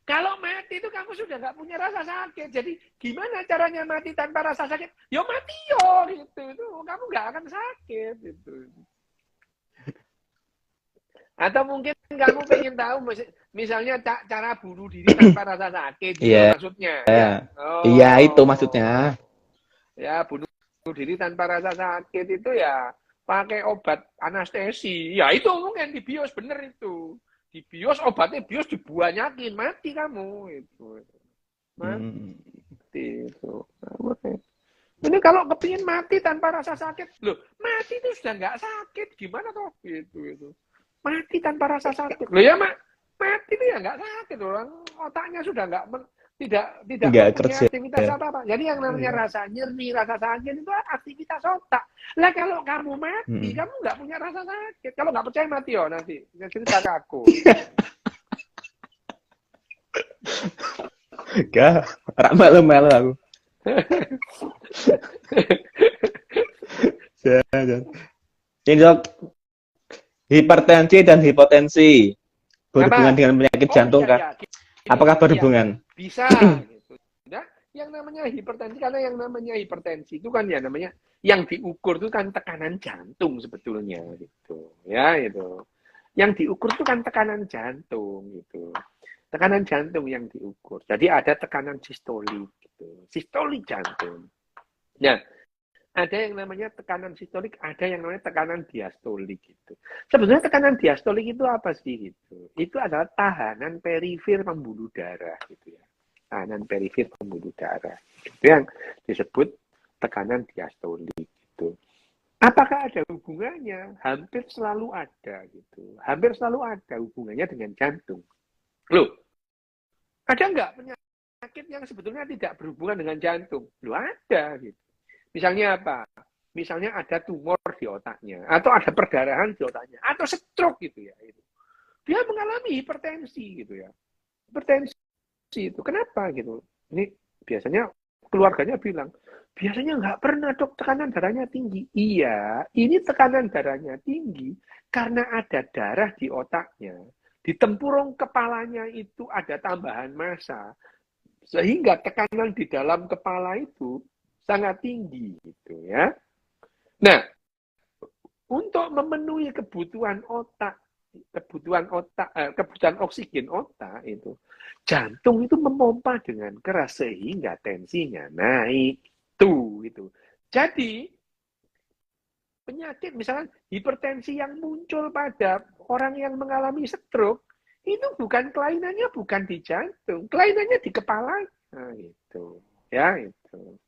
kalau mati itu kamu sudah nggak punya rasa sakit. Jadi gimana caranya mati tanpa rasa sakit? Yo mati yo gitu. Itu kamu nggak akan sakit gitu. Atau mungkin kamu pengen tahu misalnya cara bunuh diri tanpa rasa sakit gitu maksudnya. Iya, itu maksudnya. Ya, bunuh diri tanpa rasa sakit itu ya pakai obat anestesi. Ya itu mungkin di bios bener itu. Di bios obatnya bios dibanyakin, mati kamu itu. Mati itu. Ini kalau kepingin mati tanpa rasa sakit, loh mati itu sudah nggak sakit, gimana toh? Itu. Mati tanpa rasa sakit. Loh ya mati itu ya nggak sakit, orang otaknya sudah tidak Nggak punya kerja. aktivitas apa-apa. Jadi yang namanya rasa nyeri, rasa sakit itu aktivitas otak. Lah kalau kamu mati, kamu nggak punya rasa sakit. Kalau nggak percaya mati nanti cerita ke aku. Gak, rak malu-malu aku. Ini dok, hipertensi dan hipotensi berhubungan dengan penyakit jantung kah? Apakah berhubungan? Bisa. Gitu. Nah, yang namanya hipertensi, karena yang namanya hipertensi itu kan ya namanya yang diukur itu kan tekanan jantung sebetulnya gitu. Ya itu. Yang diukur itu kan tekanan jantung gitu. Tekanan jantung yang diukur. Jadi ada tekanan sistolik gitu. Sistolik jantung. Nah, ada yang namanya tekanan sistolik, ada yang namanya tekanan diastolik gitu. Sebenarnya tekanan diastolik itu apa sih gitu? Itu adalah tahanan perifer pembuluh darah gitu ya. Tahanan perifer pembuluh darah. Itu yang disebut tekanan diastolik gitu. Apakah ada hubungannya? Hampir selalu ada gitu. Hampir selalu ada hubungannya dengan jantung. Loh, ada nggak penyakit yang sebetulnya tidak berhubungan dengan jantung? Loh ada gitu. Misalnya apa? Misalnya ada tumor di otaknya, atau ada perdarahan di otaknya, atau stroke gitu ya. Dia mengalami hipertensi gitu ya. Hipertensi itu kenapa gitu? Ini biasanya keluarganya bilang, biasanya nggak pernah dok tekanan darahnya tinggi. Iya, ini tekanan darahnya tinggi karena ada darah di otaknya. Di tempurung kepalanya itu ada tambahan massa, sehingga tekanan di dalam kepala itu sangat tinggi gitu ya. Nah, untuk memenuhi kebutuhan oksigen otak itu, jantung itu memompa dengan keras sehingga tensinya naik. Itu. Jadi penyakit misalnya hipertensi yang muncul pada orang yang mengalami stroke itu bukan kelainannya bukan di jantung, kelainannya di kepala. Nah, itu. Ya, itu.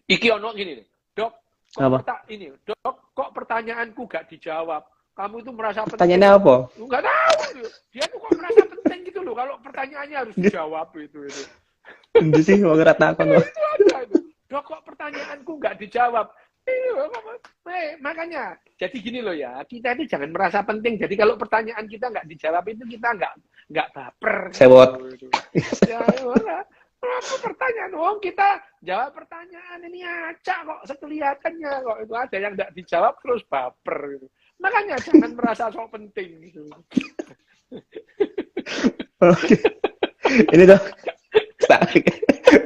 Iki ono gini nih, dok, kok pertanyaanku gak dijawab? Kamu itu merasa pertanyaannya penting. Apa? Lu gak tahu, dia tuh kok merasa penting gitu loh. Kalau pertanyaannya harus dijawab itu. Itu sih mau ngerata aku. Itu ada itu. Dok, kok pertanyaanku gak dijawab? Makanya, jadi gini loh ya, kita itu jangan merasa penting. Jadi kalau pertanyaan kita nggak dijawab itu kita nggak baper. Sewot. Gitu. Ya, apa pertanyaan? Kita jawab pertanyaan ini acak kok sekelihatannya kok itu ada yang nggak dijawab terus baper. Gitu. Makanya jangan merasa sok penting gitu. Oke. Ini dok,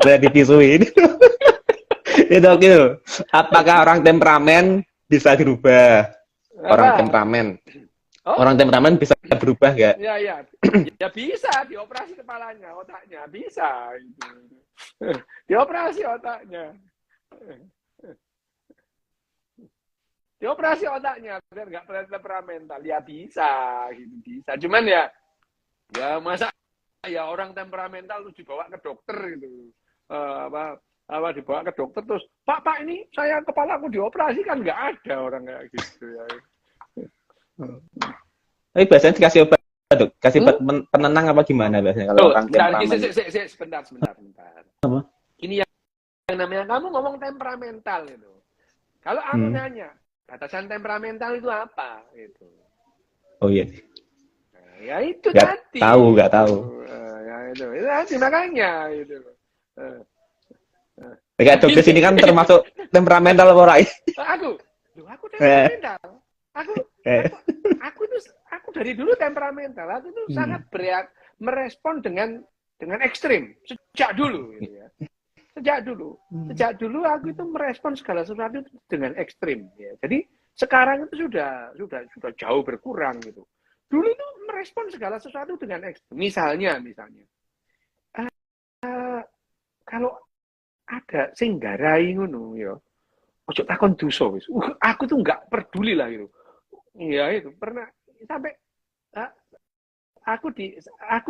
berarti disuin. Ini dok itu, apakah orang temperamen bisa dirubah? Orang temperamen. Orang temperamen bisa berubah nggak? Ya bisa dioperasi kepalanya, otaknya bisa. Dioperasi otaknya. Dioperasi otaknya biar nggak temperamental. Ya bisa, gitu bisa. Cuman ya masa ya orang temperamental terus dibawa ke dokter gitu. Dibawa ke dokter terus Pak ini saya kepalaku dioperasi kan nggak ada orang kayak gitu ya. Tapi biasanya dikasih obat, dok. Kasih obat penenang apa gimana biasanya kalau orang temperamen? Sebentar. Apa? Ini yang namanya kamu ngomong temperamental itu. Kalau aku nanya, batasan temperamental itu apa? Gitu. Oh iya. Nah, ya itu tadi. Nggak tahu. Ya itu tadi makanya itu. Kayak dokter sini kan termasuk temperamental apa Aku temperamental. Aku dari dulu temperamental. Aku itu sangat merespon dengan ekstrim sejak dulu. Gitu ya. Sejak dulu aku itu merespon segala sesuatu dengan ekstrim. Ya. Jadi sekarang itu sudah jauh berkurang gitu. Dulu itu merespon segala sesuatu dengan ekstrim. Misalnya, kalau ada sing nggarai ngono ya. Ojo takon dosa wis. Aku tuh nggak peduli lah gitu. Iya itu pernah sampai ah, aku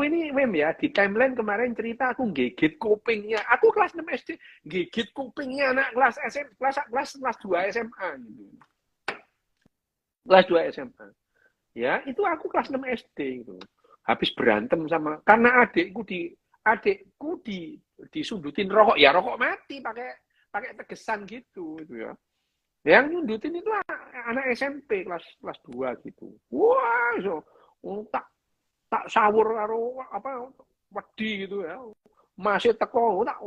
ini mem ya di timeline kemarin cerita aku gigit kupingnya. Aku kelas 6 SD gigit kupingnya anak kelas kelas 2 SMA gitu. Kelas 2 SMA. Ya, itu aku kelas 6 SD gitu. Habis berantem sama karena adikku disundutin rokok ya rokok mati pakai tegesan gitu ya. Yang nyundutin itu anak SMP kelas 2 gitu. Wah, so tak sawur karo apa wedi gitu ya. Masih teko tak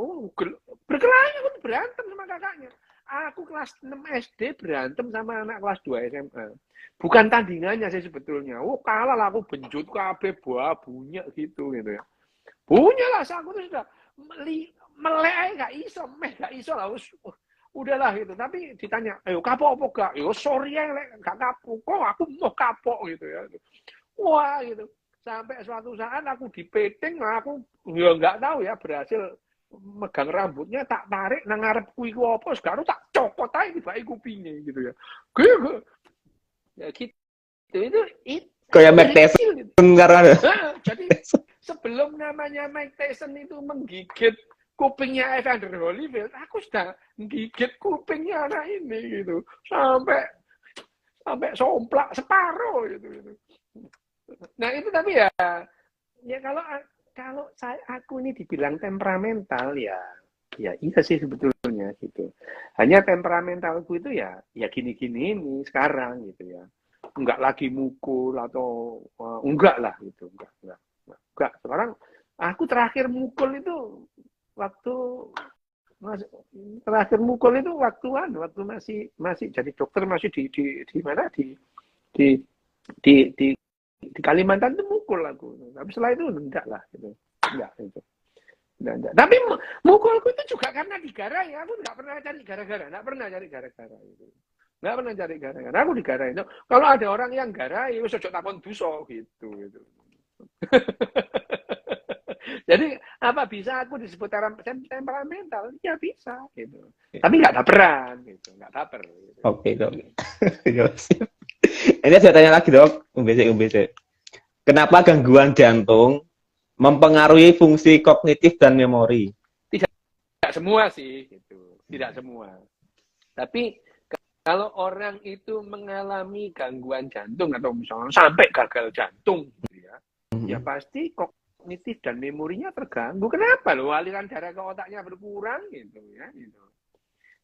berkelahi aku berantem sama kakaknya. Aku kelas 6 SD berantem sama anak kelas 2 SMA. Bukan tandingannya sih sebetulnya. Oh, kalah lah aku benjut kabeh bunyi gitu ya. Punya lah, aku tuh sudah melek gak iso lah. Udahlah gitu. Tapi ditanya, ayo kapok apa gak? Yo sorry ya, gak kapok. Kok aku mau kapok gitu ya. Wah gitu. Sampai suatu saat aku dipeting, aku ya nggak tahu ya berhasil megang rambutnya tak tarik nang ngarep kuwi ku apa sekarang tak cokot ae tibake kupinge gitu ya. Gue ya gitu. Itu Kayak Mike Tyson gitu. karena Jadi sebelum namanya Mike Tyson itu menggigit kupingnya Evander Holyfield, aku sudah menggigit kupingnya anak ini gitu. Sampai somplak separuh gitu. Nah, itu tapi ya kalau aku ini dibilang temperamental ya iya sih sebetulnya gitu. Hanya temperamentalku itu ya gini-gini ini sekarang gitu ya. Enggak lagi mukul atau enggak lah gitu, enggak. Sekarang aku terakhir mukul itu waktu waktu masih jadi dokter masih di mana di Kalimantan itu mukul aku. Tapi setelah itu enggak lah gitu. Enggak gitu. Enggak. Tapi mukulku itu juga karena digarai. Aku enggak pernah cari gara-gara. Enggak pernah cari gara-gara gitu. Enggak pernah cari gara-gara. Aku digarai. Kalau ada orang yang garai, wis ojo takon dosa gitu. Jadi apa bisa aku disebut temperamental? Ya bisa gitu. Tapi enggak baperan gitu. Enggak baper gitu. Oke, Dok. Ini saya tanya lagi, Dok. UBC. Kenapa gangguan jantung mempengaruhi fungsi kognitif dan memori? Tidak semua sih, gitu. Tidak semua. Tapi kalau orang itu mengalami gangguan jantung atau misalnya sampai gagal jantung, gitu ya pasti kognitif dan memorinya terganggu. Kenapa loh? Aliran darah ke otaknya berkurang, gitu ya. Gitu.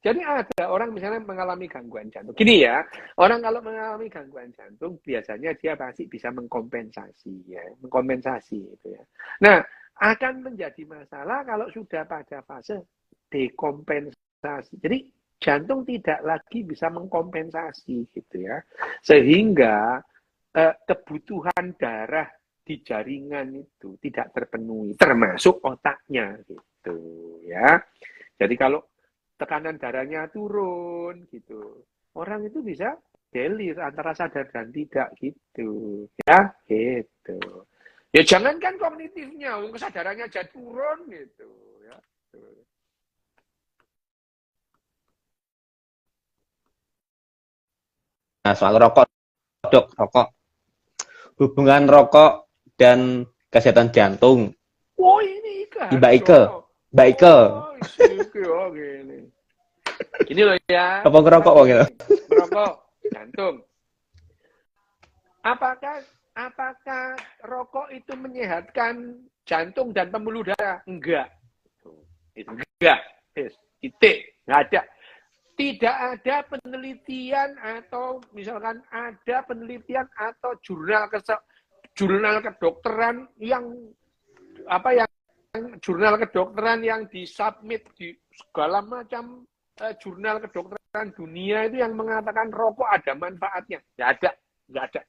Jadi ada orang misalnya mengalami gangguan jantung. Gini ya, orang kalau mengalami gangguan jantung biasanya dia pasti bisa mengkompensasi itu ya. Nah, akan menjadi masalah kalau sudah pada fase dekompensasi. Jadi jantung tidak lagi bisa mengkompensasi gitu ya. Sehingga kebutuhan darah di jaringan itu tidak terpenuhi, termasuk otaknya gitu ya. Jadi kalau tekanan darahnya turun gitu. Orang itu bisa delir antara sadar dan tidak gitu. Ya, gitu. Ya jangankan kognitifnya, kesadarannya aja turun gitu ya. Nah, soal rokok, Dok, rokok. Hubungan rokok dan kesehatan jantung. Oh, ini Mbak Ike. Oh, gini. Gini loh ya. Apa ngerokok kok gitu? Merokok jantung. Apakah rokok itu menyehatkan jantung dan pembuluh darah? Enggak. Itu enggak. Titik. Enggak ada. Tidak ada penelitian atau misalkan ada penelitian atau jurnal kedokteran yang jurnal kedokteran yang disubmit di segala macam jurnal kedokteran dunia itu yang mengatakan rokok ada manfaatnya. Nggak ada.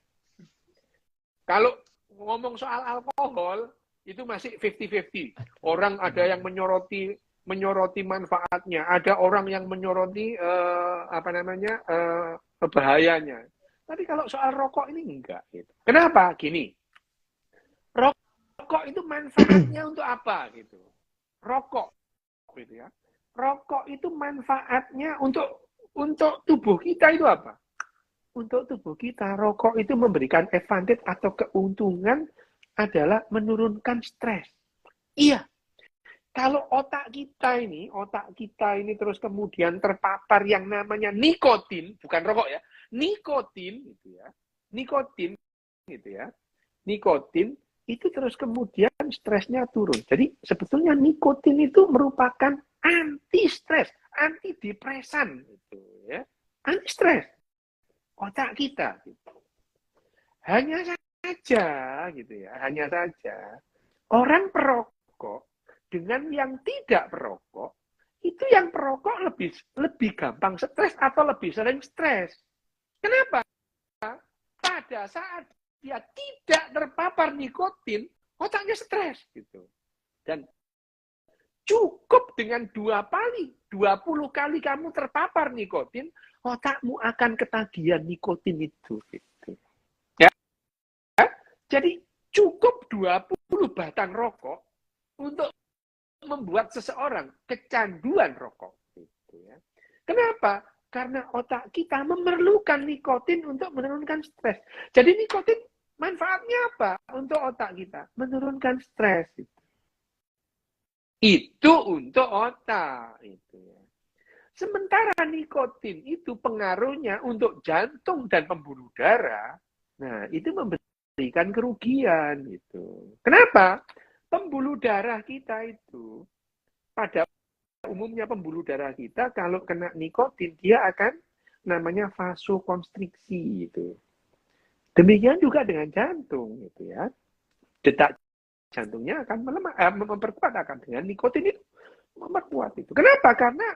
Kalau ngomong soal alkohol, itu masih 50-50. Orang ada yang menyoroti manfaatnya, ada orang yang menyoroti bahayanya. Tapi kalau soal rokok ini enggak. Gitu. Kenapa? Gini, rokok itu manfaatnya untuk apa? Gitu. Rokok, gitu ya. rokok itu manfaatnya untuk tubuh kita itu apa? Untuk tubuh kita, rokok itu memberikan advantage atau keuntungan adalah menurunkan stres. Iya, kalau otak kita ini terus kemudian terpapar yang namanya nikotin, bukan rokok ya, nikotin gitu ya, nikotin gitu ya, nikotin itu terus kemudian stresnya turun. Jadi sebetulnya nikotin itu merupakan anti stres, anti depresan gitu ya, anti stres otak kita. Gitu. Hanya saja gitu ya, hanya saja orang perokok dengan yang tidak perokok, itu yang perokok lebih gampang stres atau lebih sering stres. Kenapa? Pada saat dia tidak terpapar nikotin, otaknya stres gitu. Dan cukup dengan 20 kali kamu terpapar nikotin, otakmu akan ketagihan nikotin itu. Gitu. Ya? Jadi cukup 20 batang rokok untuk membuat seseorang kecanduan rokok. Gitu ya. Kenapa? Karena otak kita memerlukan nikotin untuk menurunkan stres. Jadi nikotin manfaatnya apa untuk otak kita? Menurunkan stres. Itu untuk otak. Itu ya. Sementara nikotin itu pengaruhnya untuk jantung dan pembuluh darah. Nah, itu memberikan kerugian. Gitu. Kenapa? Pembuluh darah kita itu pada umumnya pembuluh darah kita kalau kena nikotin dia akan namanya vasokonstriksi gitu. Demikian juga dengan jantung gitu ya. Detak jantungnya akan melemah, memperkuat akan dengan nikotin itu memperkuat itu. Kenapa? Karena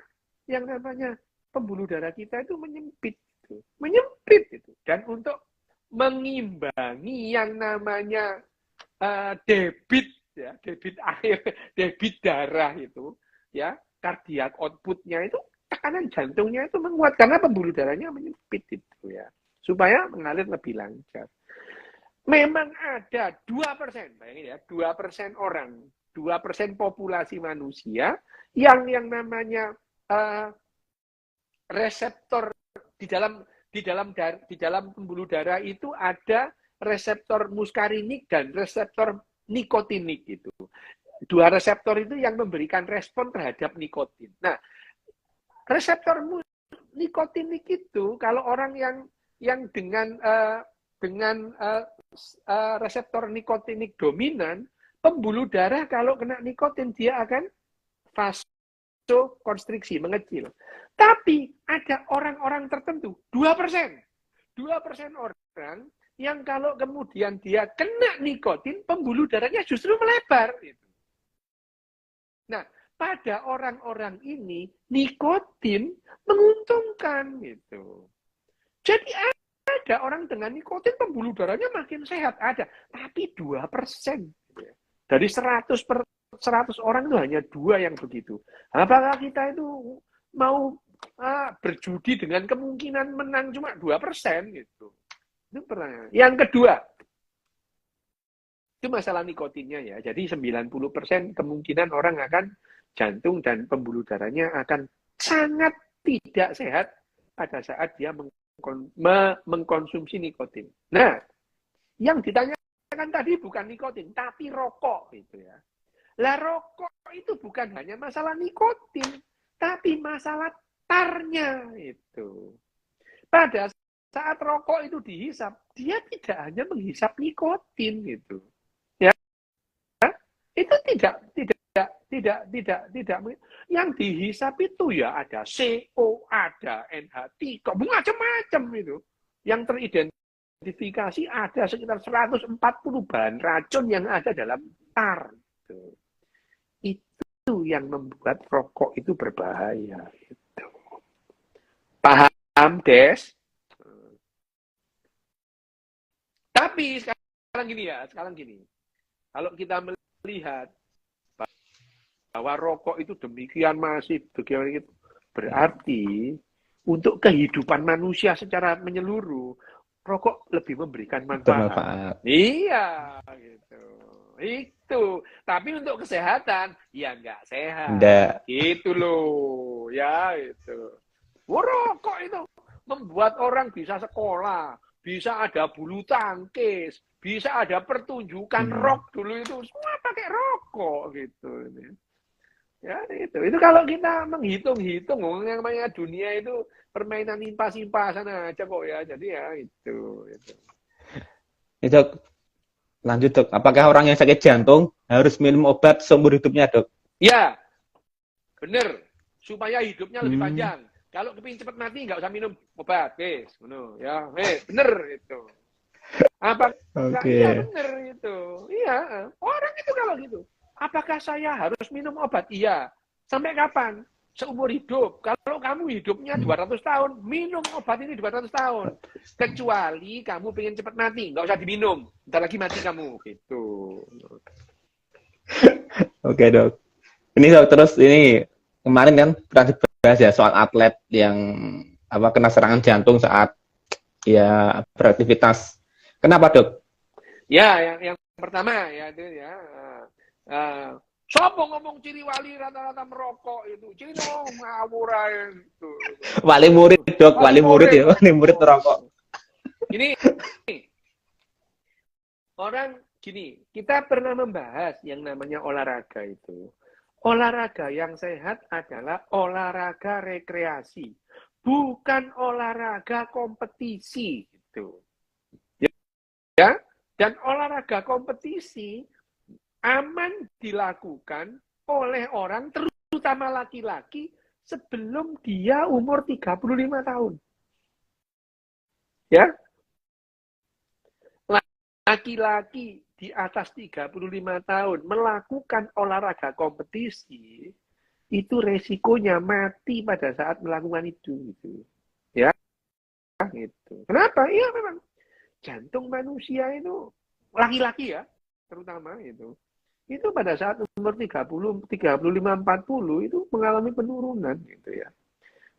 yang namanya pembuluh darah kita itu menyempit gitu. Menyempit itu. Dan untuk mengimbangi yang namanya debit ya, debit air, debit darah itu ya, kardiak outputnya itu tekanan jantungnya itu menguat karena pembuluh darahnya menyempit itu ya, supaya mengalir lebih lancar. Memang ada 2%, bayangin ya, 2% orang, 2% populasi manusia yang namanya reseptor di dalam pembuluh darah itu ada reseptor muskarinik dan reseptor nikotinik itu. Dua reseptor itu yang memberikan respon terhadap nikotin. Nah, reseptor nikotinik itu kalau orang yang dengan reseptor nikotinik dominan, pembuluh darah kalau kena nikotin dia akan vasokonstriksi, mengecil. Tapi ada orang-orang tertentu, 2%. 2% orang yang kalau kemudian dia kena nikotin, pembuluh darahnya justru melebar. Nah, pada orang-orang ini, nikotin menguntungkan. Gitu. Jadi ada orang dengan nikotin, pembuluh darahnya makin sehat. Ada. Tapi 2%. Dari 100 orang itu hanya 2 yang begitu. Apakah kita itu mau berjudi dengan kemungkinan menang cuma 2%? Gitu. Itu pertanyaan. Yang kedua, itu masalah nikotinnya ya. Jadi 90% kemungkinan orang akan jantung dan pembuluh darahnya akan sangat tidak sehat pada saat dia mengkonsumsi nikotin. Nah, yang ditanyakan tadi bukan nikotin, tapi rokok gitu ya. Lah rokok itu bukan hanya masalah nikotin, tapi masalah tarnya itu. Pada saat rokok itu dihisap, dia tidak hanya menghisap nikotin gitu. Itu tidak yang dihisap itu ya ada CO, ada NH3, macam-macam itu. Yang teridentifikasi ada sekitar 140 bahan racun yang ada dalam tar. Itu yang membuat rokok itu berbahaya. Gitu. Paham, Des? Tapi sekarang gini. Kalau kita melihat bahwa rokok itu demikian masif, begitu, berarti untuk kehidupan manusia secara menyeluruh, rokok lebih memberikan manfaat. Iya, gitu. itu. Tapi untuk kesehatan, ya nggak sehat. Enggak. Gitu loh, ya itu. Rokok itu membuat orang bisa sekolah, bisa ada bulu tangkis, bisa ada pertunjukan rock dulu itu semua pakai rokok gitu. Ya itu kalau kita menghitung-hitung, yang namanya dunia itu permainan impas-impasan aja kok ya. Jadi ya itu. Itu lanjut dok. Apakah orang yang sakit jantung harus minum obat seumur hidupnya dok? Ya, bener. Supaya hidupnya lebih panjang. Kalau kepingin cepat mati, nggak usah minum obat, guys. Ya, bener itu. Apa? Iya bener itu. Iya, orang itu kalau gitu. Apakah saya harus minum obat? Iya. Sampai kapan? Seumur hidup. Kalau kamu hidupnya 200 tahun, minum obat ini 200 tahun. Kecuali kamu pengen cepat mati, nggak usah diminum. Ntar lagi mati kamu. Gitu. Oke dok. Ini dok, terus ini kemarin kan pernah dibahas ya soal atlet yang kena serangan jantung saat ya beraktivitas. Kenapa dok? Ya, yang pertama ya itu ya. Sopo ngomong ciri wali rata-rata merokok itu, ciri ngawur itu. Wali murid dok, wali murid ya, wali murid merokok. Ini orang gini, kita pernah membahas yang namanya olahraga itu. Olahraga yang sehat adalah olahraga rekreasi, bukan olahraga kompetisi gitu. Ya, dan olahraga kompetisi aman dilakukan oleh orang, terutama laki-laki, sebelum dia umur 35 tahun. Ya. Laki-laki di atas 35 tahun melakukan olahraga kompetisi, itu resikonya mati pada saat melakukan itu. Gitu. Ya, gitu. Kenapa? Iya memang. Jantung manusia itu, laki-laki ya, terutama itu pada saat umur 30, 35, 40 itu mengalami penurunan gitu ya.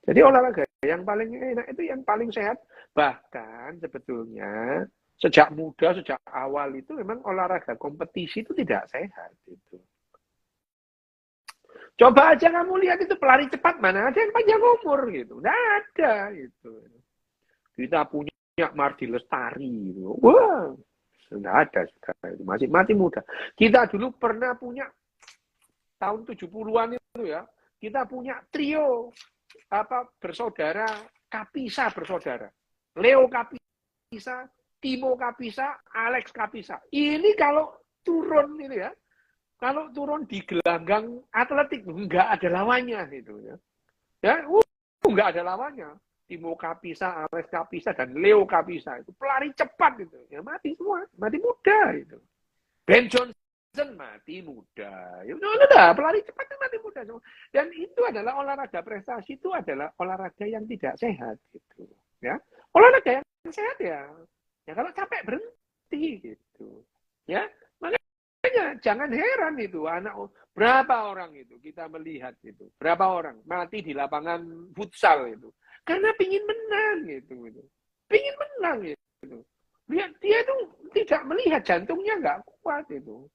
Jadi olahraga yang paling enak itu yang paling sehat. Bahkan sebetulnya sejak muda, sejak awal itu memang olahraga kompetisi itu tidak sehat gitu. Coba aja kamu lihat itu pelari cepat, mana ada yang panjang umur gitu. Nggak ada gitu. Kita punya Mardi Lestari gitu. Wah, nggak ada sudah, masih muda. Kita dulu pernah punya tahun 70-an itu ya, kita punya trio bersaudara Kapisa bersaudara. Leo Kapisa, Timo Kapisa, Alex Kapisa. Ini kalau turun ini ya, kalau turun di gelanggang atletik nggak ada lawannya gitu ya. Ya, nggak ada lawannya. Timo Kapisa, Alex Kapisa, dan Leo Kapisa itu pelari cepat gitu. Ya mati semua, mati muda itu. Ben Johnson mati muda. Ya udah, pelari cepat itu mati muda semua. Dan itu adalah olahraga prestasi, itu adalah olahraga yang tidak sehat gitu. Ya, olahraga yang sehat ya. Ya kalau capek berhenti gitu. Ya, makanya jangan heran itu anak berapa orang itu kita melihat itu. Berapa orang mati di lapangan futsal itu. Karena pingin menang gitu. Pingin menang gitu. Lihat dia itu tidak melihat jantungnya nggak kuat itu.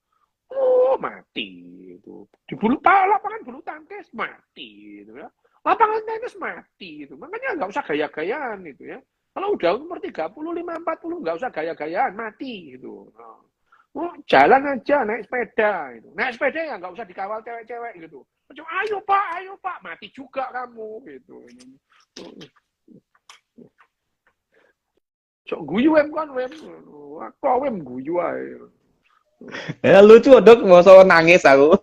Oh mati itu. Di lapangan bulu tangkis mati gitu ya. Lapangan tenis mati itu. Makanya nggak usah gaya-gayaan gitu ya. Kalau udah umur 35, 40 nggak usah gaya-gayaan mati gitu. Oh, jalan aja naik sepeda gitu. Naik sepeda ya nggak usah dikawal cewek-cewek gitu. Macam ayo pak, mati juga kamu gitu. Cok guyu kan wem. Aku wem guyu ae. Ya lucu dok, mau so nangis aku.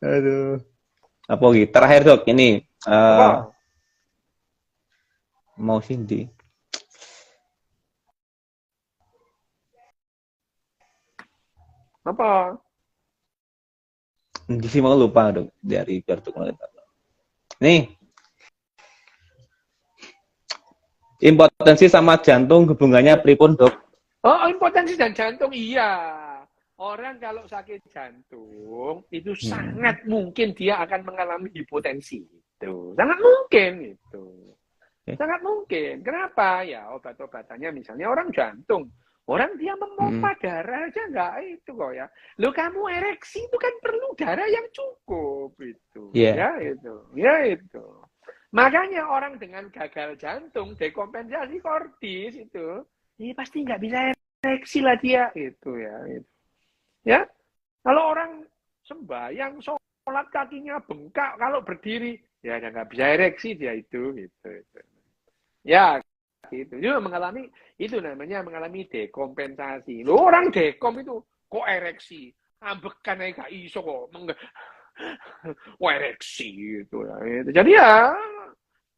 Aduh. Apa gitu? Terakhir dok, ini mau Cindy. Apa? Di sini mau lupa dok dari kartu kualitas. Nih, impotensi sama jantung hubungannya pripun dok? Oh, impotensi dan jantung iya. Orang kalau sakit jantung itu sangat mungkin dia akan mengalami hipotensi. Itu sangat mungkin itu. Sangat mungkin. Kenapa? Ya obat-obatannya misalnya orang jantung. Orang dia memompa darah aja nggak itu kok ya. Lo kamu ereksi itu kan perlu darah yang cukup itu. Yeah. Ya itu. Makanya orang dengan gagal jantung, dekompensasi kordis itu, ini pasti nggak bisa ereksi lah dia itu ya. Itu. Ya, kalau orang sembahyang sholat kakinya bengkak, kalau berdiri ya nggak bisa ereksi dia itu. Ya, gitu. Dia mengalami itu namanya mengalami dekompensasi. Loh, orang dekom itu kok ereksi, ambekan aja gak iso kok. Ereksi gitu ya. Jadi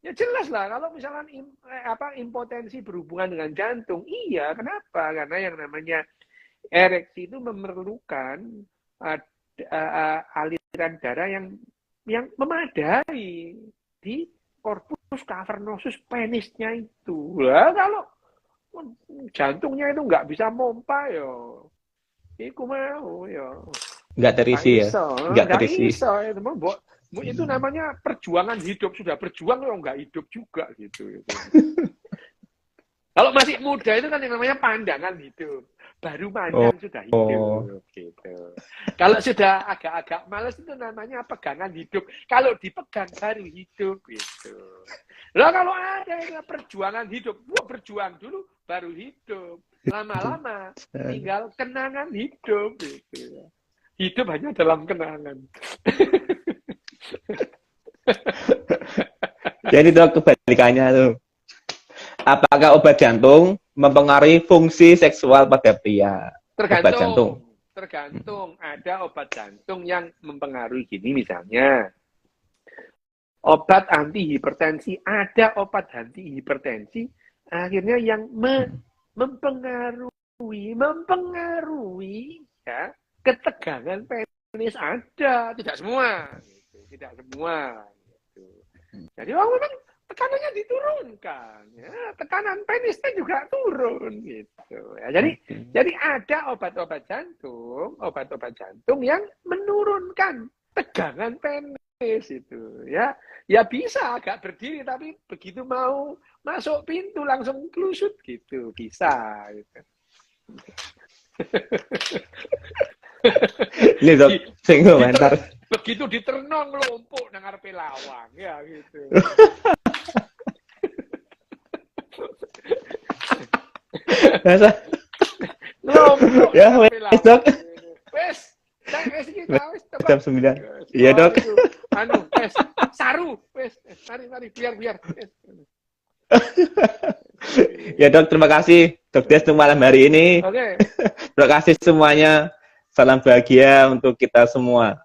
ya jelas lah kalau misalkan impotensi berhubungan dengan jantung, iya kenapa? Karena yang namanya ereksi itu memerlukan aliran darah yang memadai di corpus cavernosus penisnya itu. Lah kalau jantungnya itu nggak bisa mompa yo, iku mau yo. Nggak terisi ya? Nggak terisi. Itu namanya perjuangan hidup, sudah berjuang lo nggak hidup juga gitu. Kalau masih muda itu kan yang namanya pandangan hidup, baru pandang sudah hidup gitu. Kalau sudah agak-agak males itu namanya pegangan hidup, kalau dipegang baru hidup gitu. Lah kalau ada yang perjuangan hidup, berjuang dulu baru hidup, lama-lama tinggal kenangan hidup gitu. Hidup hanya dalam kenangan. Jadi itu kebalikannya tuh. Apakah obat jantung mempengaruhi fungsi seksual pada pria? Obat jantung. Tergantung. Ada obat jantung yang mempengaruhi gini misalnya. Obat anti hipertensi, ada obat anti hipertensi akhirnya yang mempengaruhi ya ketegangan penis ada, tidak semua. Tidak semua. Gitu. Jadi memang tekanannya diturunkan, ya. Tekanan penisnya juga turun, gitu. Ya. Jadi ada obat-obat jantung yang menurunkan tegangan penis itu, ya. Ya bisa agak berdiri, tapi begitu mau masuk pintu langsung kelusut gitu, bisa. Gitu. Ini dok, sing komentar. Begitu diternong lompok nang ngarepe lawang ya gitu. Masa? Lompok. Ya, wes dok. Wes, wes iki wis Jam 9. Iya dok. Anu, wes saru, wes mari biar. Ya dok, terima kasih Dok Des untuk malam hari ini. Oke. Terima kasih semuanya. Salam bahagia untuk kita semua.